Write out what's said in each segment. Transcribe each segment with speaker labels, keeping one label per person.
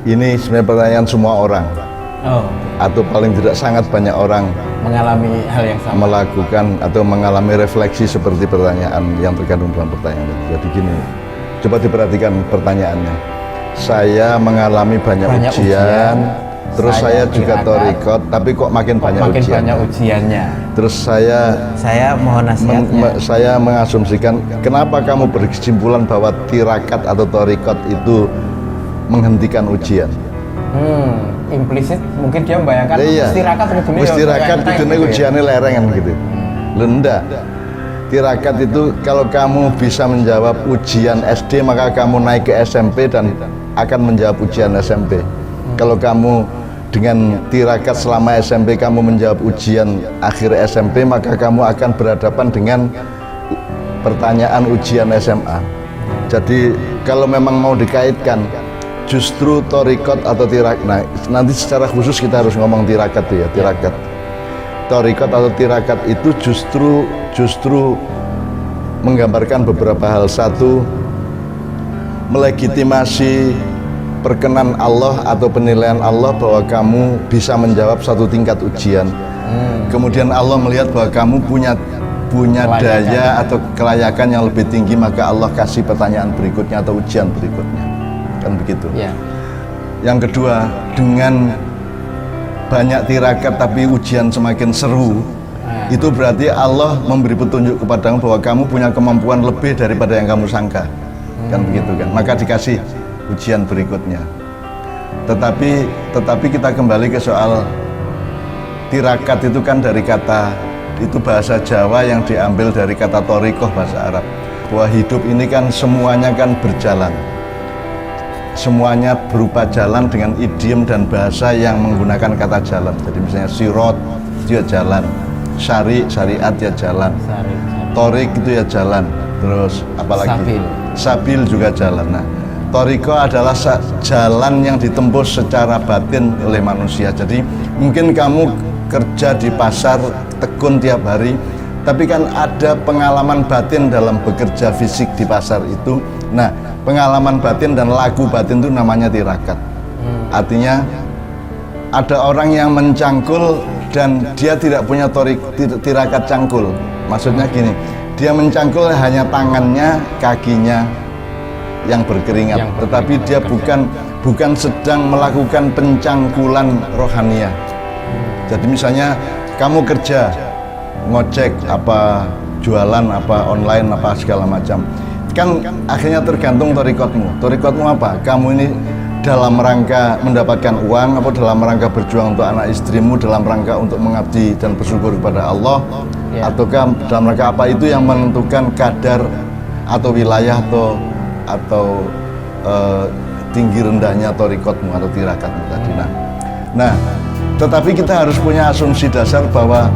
Speaker 1: Ini sebenarnya pertanyaan semua orang,
Speaker 2: Oh,
Speaker 1: atau paling tidak sangat banyak orang
Speaker 2: mengalami hal yang sama.
Speaker 1: melakukan atau mengalami refleksi seperti pertanyaan yang terkandung dalam pertanyaan itu. Jadi gini, coba diperhatikan pertanyaannya. Saya mengalami banyak ujian, terus saya juga
Speaker 2: tirakat,
Speaker 1: thorikot, tapi kok makin banyak ujian.
Speaker 2: banyak ujiannya.
Speaker 1: Terus saya
Speaker 2: mohon nasihatnya.
Speaker 1: saya mengasumsikan, kenapa kamu berkesimpulan bahwa tirakat atau thorikot itu menghentikan ujian?
Speaker 2: Implisit mungkin dia membayangkan
Speaker 1: Iya.
Speaker 2: tirakat
Speaker 1: Kudune ujiannya lerengan gitu. Lenda. Tirakat itu kalau kamu bisa menjawab ujian SD maka kamu naik ke SMP dan akan menjawab ujian SMP. Kalau kamu dengan tirakat selama SMP kamu menjawab ujian akhir SMP maka kamu akan berhadapan dengan pertanyaan ujian SMA. Jadi kalau memang mau dikaitkan, justru thorikot atau tirakat, nah nanti secara khusus kita harus ngomong tirakat ya, tirakat. Thorikot atau tirakat itu justru menggambarkan beberapa hal. Satu, melegitimasi perkenan Allah atau penilaian Allah bahwa kamu bisa menjawab satu tingkat ujian. Kemudian Allah melihat bahwa kamu punya daya atau kelayakan yang lebih tinggi, maka Allah kasih pertanyaan berikutnya atau ujian berikutnya. Kan begitu. Yang kedua, dengan banyak tirakat tapi ujian semakin seru, itu berarti Allah memberi petunjuk kepadamu bahwa kamu punya kemampuan lebih daripada yang kamu sangka. Kan begitu kan, maka dikasih ujian berikutnya. Tetapi kita kembali ke soal tirakat itu kan dari kata, itu bahasa Jawa yang diambil dari kata thorikoh bahasa Arab, bahwa hidup ini kan semuanya kan berjalan, semuanya berupa jalan dengan idiom dan bahasa yang menggunakan kata jalan. Jadi misalnya sirot itu ya jalan, syariat ya jalan, torik itu ya jalan, terus apalagi sabil juga jalan. Nah, thoriko adalah jalan yang ditempuh secara batin oleh manusia. Jadi mungkin kamu kerja di pasar tekun tiap hari, tapi kan ada pengalaman batin dalam bekerja fisik di pasar itu. Nah, pengalaman batin dan laku batin itu namanya tirakat. Artinya ada orang yang mencangkul dan dia tidak punya tirakat cangkul. Maksudnya gini, dia mencangkul hanya tangannya, kakinya yang berkeringat, tetapi dia bukan sedang melakukan pencangkulan rohaniah. Jadi misalnya kamu kerja, ngojek, apa jualan, apa online, apa segala macam, kan akhirnya tergantung thorikotmu. Thorikotmu apa? Kamu ini dalam rangka mendapatkan uang, apa dalam rangka berjuang untuk anak istrimu, dalam rangka untuk mengabdi dan bersyukur kepada Allah, ataukah dalam rangka apa? Itu yang menentukan kadar atau wilayah atau tinggi rendahnya thorikotmu atau tirakatmu tadi. Nah, tetapi kita harus punya asumsi dasar bahwa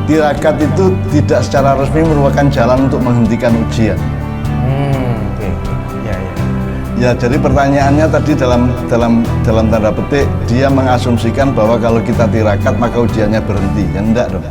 Speaker 1: tirakat itu tidak secara resmi merupakan jalan untuk menghentikan ujian. Ya, jadi pertanyaannya tadi dalam tanda petik dia mengasumsikan bahwa kalau kita tirakat maka ujiannya berhenti. Ya enggak dong.